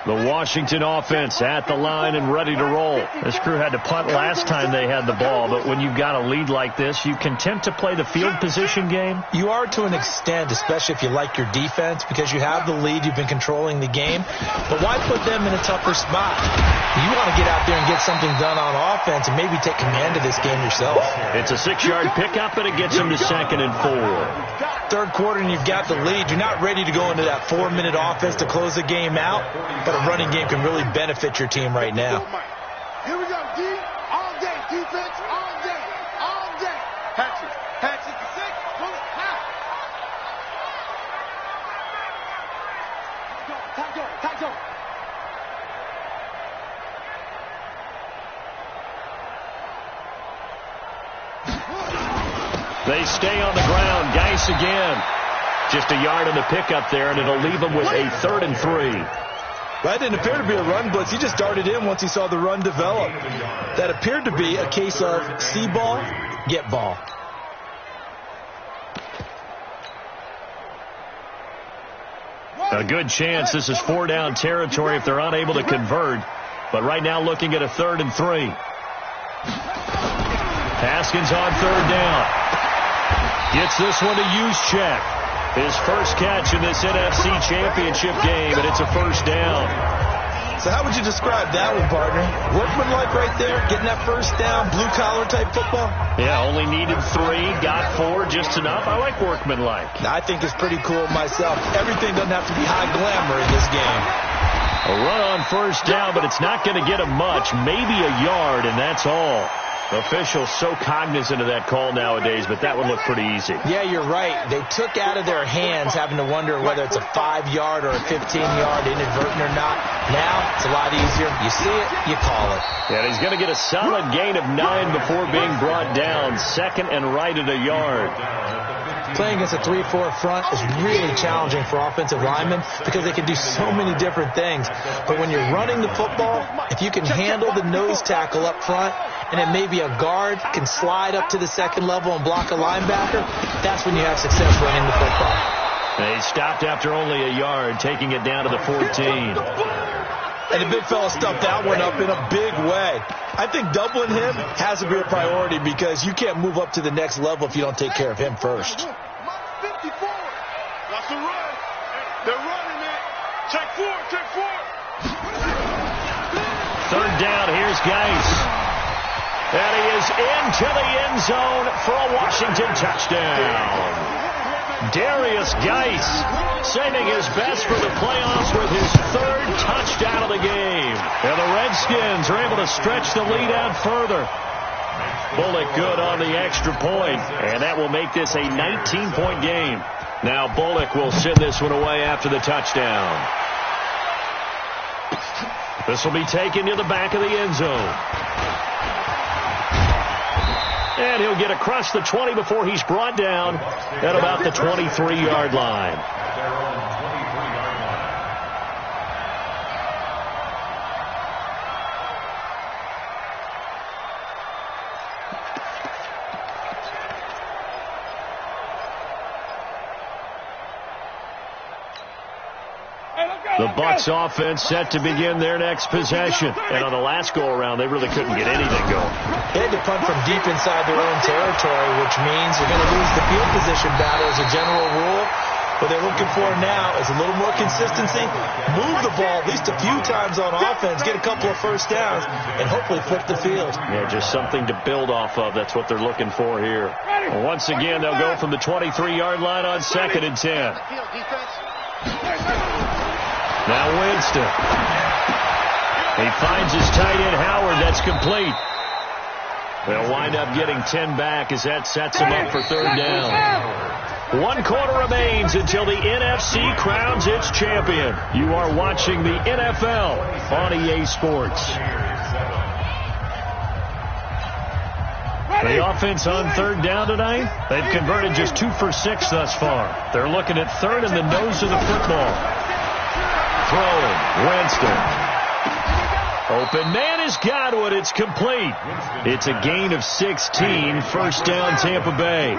The Washington offense at the line and ready to roll. This crew had to punt last time they had the ball, but when you've got a lead like this, you content to play the field position game? You are to an extent, especially if you like your defense, because you have the lead, you've been controlling the game. But why put them in a tougher spot? You want to get out there and get something done on offense and maybe take command of this game yourself. It's a 6-yard pickup, and it gets them to 2nd and 4. Third quarter and you've got the lead. You're not ready to go into that 4-minute offense to close the game out, but a running game can really benefit your team right now. Here we go, D. All day. Defense, all day. All day. Hatchet. Hatchet to 6. Pull it. Half. Tight go. They stay on the ground. Geis again. Just a yard on the pickup there, and it'll leave them with a 3rd and 3. That didn't appear to be a run blitz. He just darted in once he saw the run develop. That appeared to be a case of see ball, get ball. A good chance this is 4-down territory if they're unable to convert. But right now looking at a 3rd and 3. Haskins on 3rd down. Gets this one to Juszczyk. His first catch in this NFC Championship game, and it's a 1st down. So how would you describe that one, partner? Workmanlike right there, getting that 1st down, blue-collar type football? Yeah, only needed 3, got 4, just enough. I like workmanlike. I think it's pretty cool myself. Everything doesn't have to be high glamour in this game. A run on 1st down, but it's not going to get him much, maybe a yard, and that's all. Officials so cognizant of that call nowadays, but that would look pretty easy. Yeah, you're right. They took out of their hands having to wonder whether it's a 5-yard or a 15-yard inadvertent or not. Now, it's a lot easier. You see it, you call it. And he's going to get a solid gain of 9 before being brought down. 2nd and right at a yard. Playing against a 3-4 front is really challenging for offensive linemen because they can do so many different things. But when you're running the football, if you can handle the nose tackle up front, and then maybe a guard can slide up to the 2nd level and block a linebacker, that's when you have success running the football. They stopped after only a yard, taking it down to the 14. And the big fella stuffed that one up in a big way. I think doubling him has to be a priority because you can't move up to the next level if you don't take care of him first. 54. That's the run. They're running it. Check 4. 3rd down. Here's Geis. And he is into the end zone for a Washington touchdown. Darius Geis saving his best for the playoffs with his 3rd touchdown of the game. And the Redskins are able to stretch the lead out further. Bullock good on the extra point, and that will make this a 19-point game. Now Bullock will send this one away after the touchdown. This will be taken to the back of the end zone. And he'll get across the 20 before he's brought down at about the 23-yard line. The Bucs offense set to begin their next possession. And on the last go-around, they really couldn't get anything going. They had to punt from deep inside their own territory, which means you're going to lose the field position battle as a general rule. What they're looking for now is a little more consistency, move the ball at least a few times on offense, get a couple of 1st downs, and hopefully flip the field. Yeah, just something to build off of. That's what they're looking for here. Once again, they'll go from the 23-yard line on 2nd and 10. Now Winston. He finds his tight end Howard. That's complete. They'll wind up getting 10 back as that sets him up for 3rd down. 1 quarter remains until the NFC crowns its champion. You are watching the NFL on EA Sports. The offense on 3rd down tonight, they've converted just 2 for 6 thus far. They're looking at 3rd in the nose of the football. Throwing, Winston. Open man is Godwin. It's complete. It's a gain of 16. 1st down, Tampa Bay.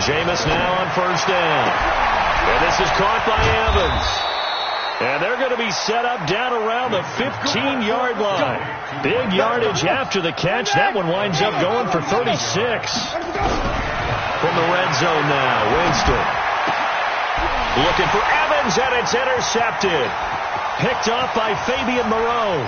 Jameis now on 1st down. And this is caught by Evans. And they're going to be set up down around the 15-yard line. Big yardage after the catch. That one winds up going for 36. From the red zone now, Winston. Looking for Evans, and it's intercepted. Picked off by Fabian Moreau.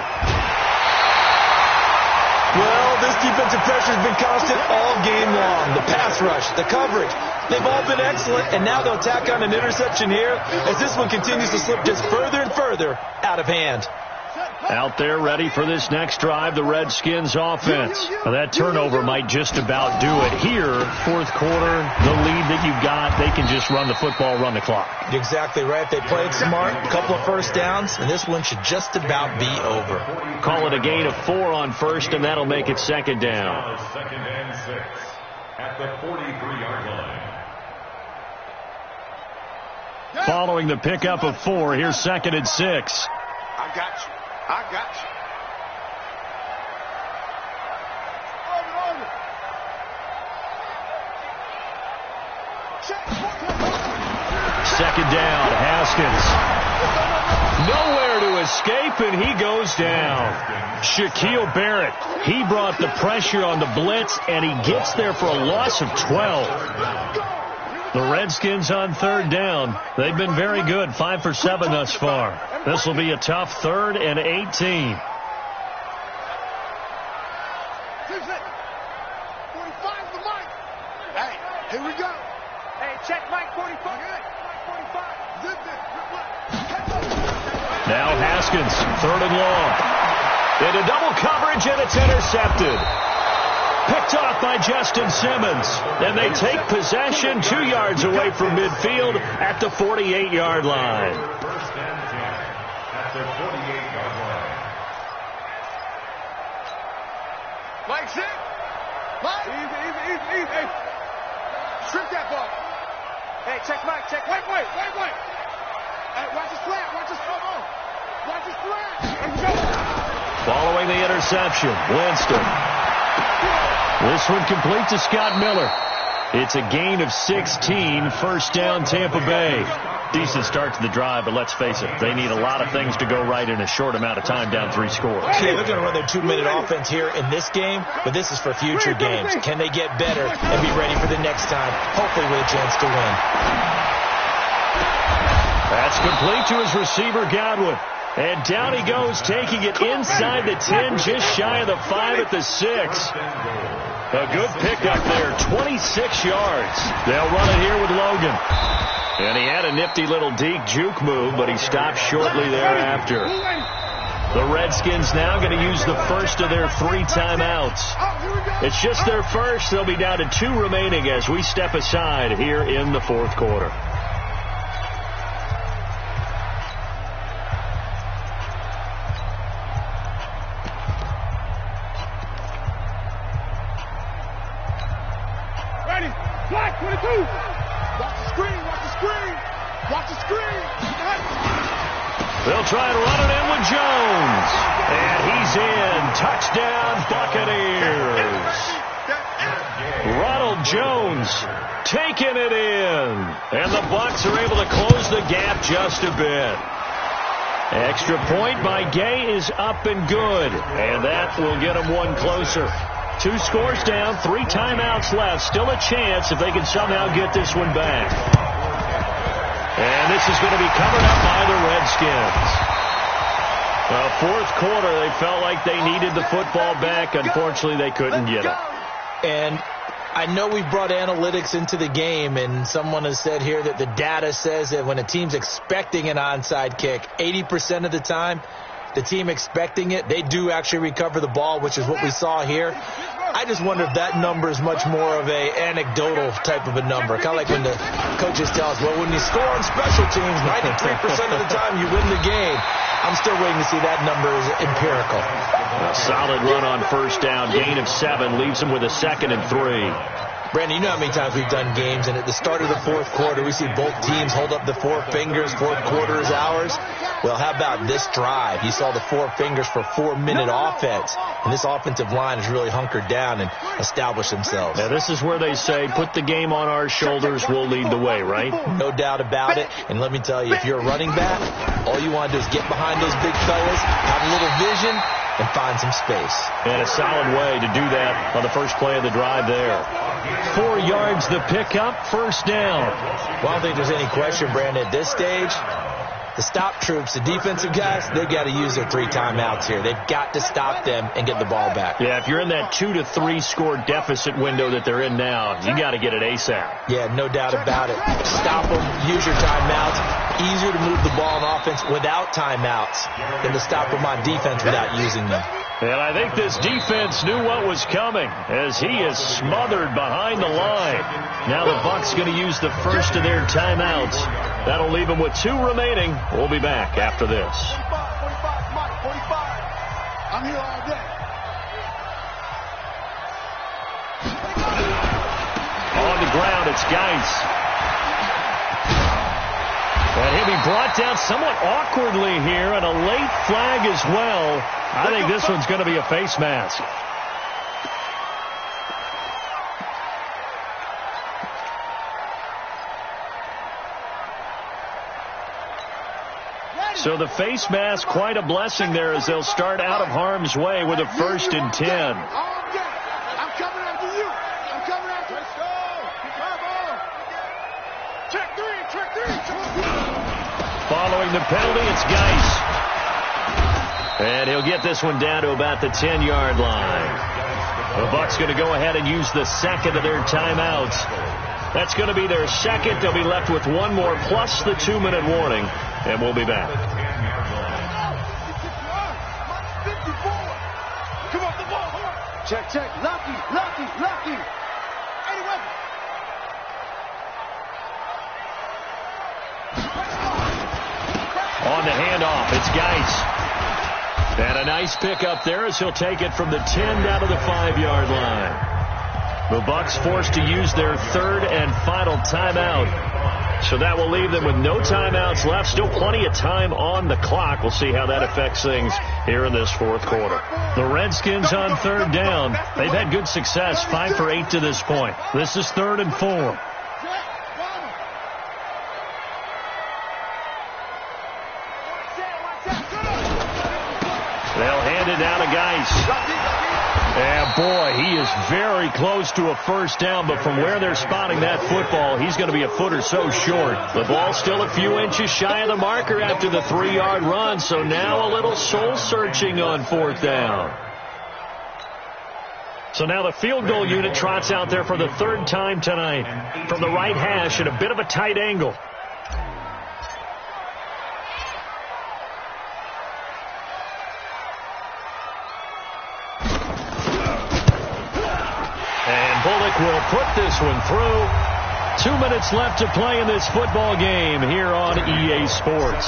Well, this defensive pressure has been constant all game long. The pass rush, the coverage, they've all been excellent, and now they'll tack on an interception here as this one continues to slip just further and further out of hand. Out there ready for this next drive, the Redskins offense. Now that turnover might just about do it. Here, fourth quarter, the lead that you've got, they can just run the football, run the clock. Exactly right. They played smart, a couple of first downs, and this one should just about be over. Call it a gain of 4 on first, and that'll make it second down. Second and 6 at the 43-yard line. Following the pickup of 4, here's second and 6. I got you. I got you. Second down, Haskins. Nowhere to escape, and he goes down. Shaquille Barrett, he brought the pressure on the blitz, and he gets there for a loss of 12. The Redskins on third down. They've been very good, 5 for 7 thus far. This will be a tough 3rd and 18. Hey, here we go. Hey, check Mike 45. Now Haskins, 3rd and long. Into double coverage, and it's intercepted. Picked off by Justin Simmons. And they take possession 2 yards away from midfield at the 48-yard line. First and 10 at the 48-yard line. Mike, sit. Mike. Easy. Hey. Strip that ball. Hey, check Mike, check. Wait. Hey, watch his flat. Watch his flat. There we go. Following the interception, Winston. This one complete to Scott Miller. It's a gain of 16, first down Tampa Bay. Decent start to the drive, but let's face it, they need a lot of things to go right in a short amount of time, down 3 scores. Okay, they're going to run their 2-minute offense here in this game, but this is for future games. Can they get better and be ready for the next time, hopefully with a chance to win? That's complete to his receiver, Godwin. And down he goes, taking it inside the 10, just shy of the 5 at the 6. A good pickup there, 26 yards. They'll run it here with Logan. And he had a nifty little deep juke move, but he stopped shortly thereafter. The Redskins now going to use the first of their 3 timeouts. It's just their first. They'll be down to 2 remaining as we step aside here in the fourth quarter. Black 22. Watch the screen. They'll try and run it in with Jones. And he's in. Touchdown, Buccaneers. Ronald Jones taking it in. And the Bucs are able to close the gap just a bit. Extra point by Gay is up and good. And that will get them 1 closer. 2 scores down, 3 timeouts left. Still a chance if they can somehow get this one back. And this is going to be covered up by the Redskins. Fourth quarter, they felt like they needed the football back. Unfortunately, they couldn't get it. And I know we brought analytics into the game, and someone has said here that the data says that when a team's expecting an onside kick, 80% of the time, the team expecting it, they do actually recover the ball, which is what we saw here. I just wonder if that number is much more of a anecdotal type of a number. Kind of like when the coaches tell us, well, when you score on special teams, 93% of the time you win the game. I'm still waiting to see that number is empirical. A solid run on first down. Gain of 7 leaves them with a 2nd and 3. Brandon, you know how many times we've done games, and at the start of the fourth quarter, we see both teams hold up the four fingers, fourth quarter is ours. Well, how about this drive? You saw the four fingers for 4-minute offense, and this offensive line has really hunkered down and established themselves. Now, this is where they say, put the game on our shoulders, we'll lead the way, right? No doubt about it, and let me tell you, if you're a running back, all you want to do is get behind those big fellas, have a little vision, and find some space. And a solid way to do that on the first play of the drive there. 4 yards the pickup, first down. Well, I don't think there's any question, Brandon, at this stage, the stop troops, the defensive guys, they've got to use their 3 timeouts here. They've got to stop them and get the ball back. Yeah, if you're in that 2 to 3 score deficit window that they're in now, you got to get it ASAP. Yeah, no doubt about it. Stop them, use your timeouts. Easier to move the ball on offense without timeouts than to stop them on defense without using them. And I think this defense knew what was coming as he is smothered behind the line. Now the Bucs going to use the first of their timeouts. That'll leave them with 2 remaining. We'll be back after this. 45, Mike, 45. I'm here all day. On the ground, it's Geis. And he'll be brought down somewhat awkwardly here, and a late flag as well. I think this one's going to be a face mask. So the face mask, quite a blessing there as they'll start out of harm's way with a 1st and 10. I'm coming after you. I'm coming after you. Let's go. Check 3, check 3, check 3. Following the penalty, it's Geis. And he'll get this one down to about the 10-yard line. The Bucs going to go ahead and use the second of their timeouts. That's going to be their second. They'll be left with 1 more plus the 2-minute warning, and we'll be back. Come off the ball. Check, check. Lucky. On the handoff, it's Geis. And a nice pickup there as he'll take it from the 10 down to the 5-yard line. The Bucs forced to use their 3rd and final timeout. So that will leave them with no timeouts left. Still plenty of time on the clock. We'll see how that affects things here in this fourth quarter. The Redskins on 3rd down. They've had good success, 5 for 8 to this point. This is 3rd and 4. They'll hand it down to Geis. And boy, he is very close to a first down, but from where they're spotting that football, he's going to be a foot or so short. The ball's still a few inches shy of the marker after the 3-yard run, so now a little soul-searching on 4th down. So now the field goal unit trots out there for the 3rd time tonight from the right hash at a bit of a tight angle. Bullock will put this one through. 2 minutes left to play in this football game here on EA Sports.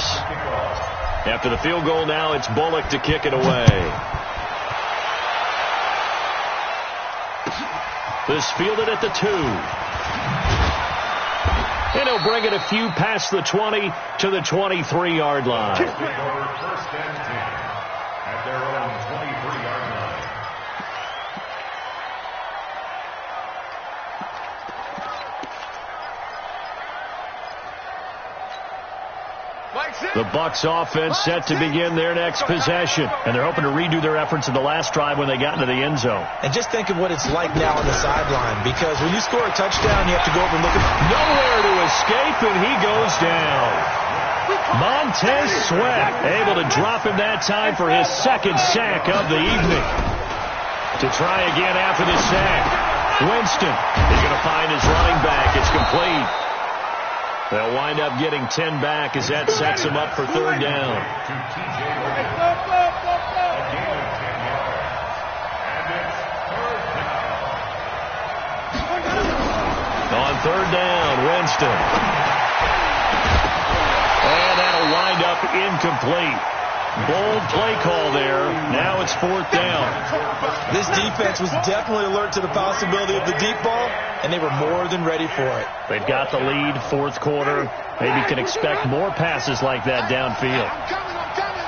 After the field goal now, it's Bullock to kick it away. This fielded at the 2. And he'll bring it a few past the 20 to the 23-yard line. First and 10 at their own 23-yard line. The Bucs offense set to begin their next possession, and they're hoping to redo their efforts in the last drive when they got into the end zone. And just think of what it's like now on the sideline, because when you score a touchdown, you have to go over and look at nowhere to escape, and he goes down. Montez Sweat able to drop him that time for his 2nd sack of the evening. To try again after the sack, Winston is going to find his running back. It's complete. They'll wind up getting 10 back as that sets them up for 3rd down. On 3rd down, Winston. And that'll wind up incomplete. Bold play call there. Now it's 4th down. This defense was definitely alert to the possibility of the deep ball, and they were more than ready for it. They've got the lead, 4th quarter. Maybe can expect more passes like that downfield. I'm coming.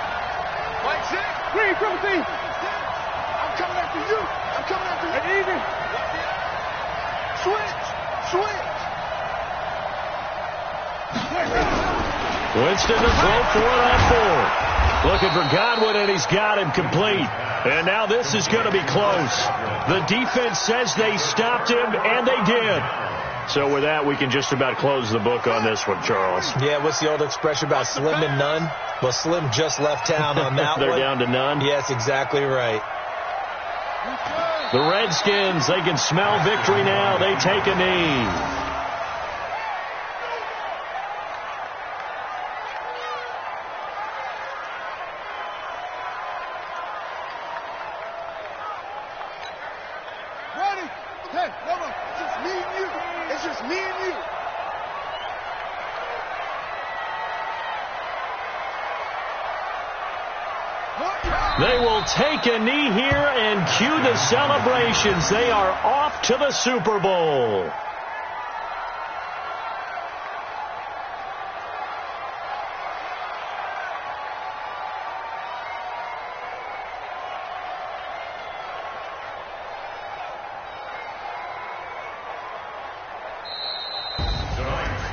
Like six. Green, triple team. I'm coming after you. And even. Switch. Winston to throw for it on 4th. Looking for Godwin, and he's got him complete. And now this is going to be close. The defense says they stopped him, and they did. So with that, we can just about close the book on this one, Charles. Yeah, what's the old expression about slim and none? Well, Slim just left town on that They're one. down to none? Yes, exactly right. The Redskins, they can smell victory now. They take a knee. Hey, no. It's just me and you. It's just me and you. They will take a knee here and cue the celebrations. They are off to the Super Bowl.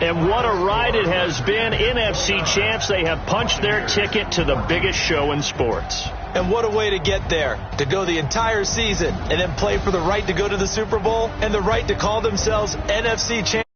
And what a ride it has been. NFC champs, they have punched their ticket to the biggest show in sports. And what a way to get there, to go the entire season and then play for the right to go to the Super Bowl and the right to call themselves NFC champions.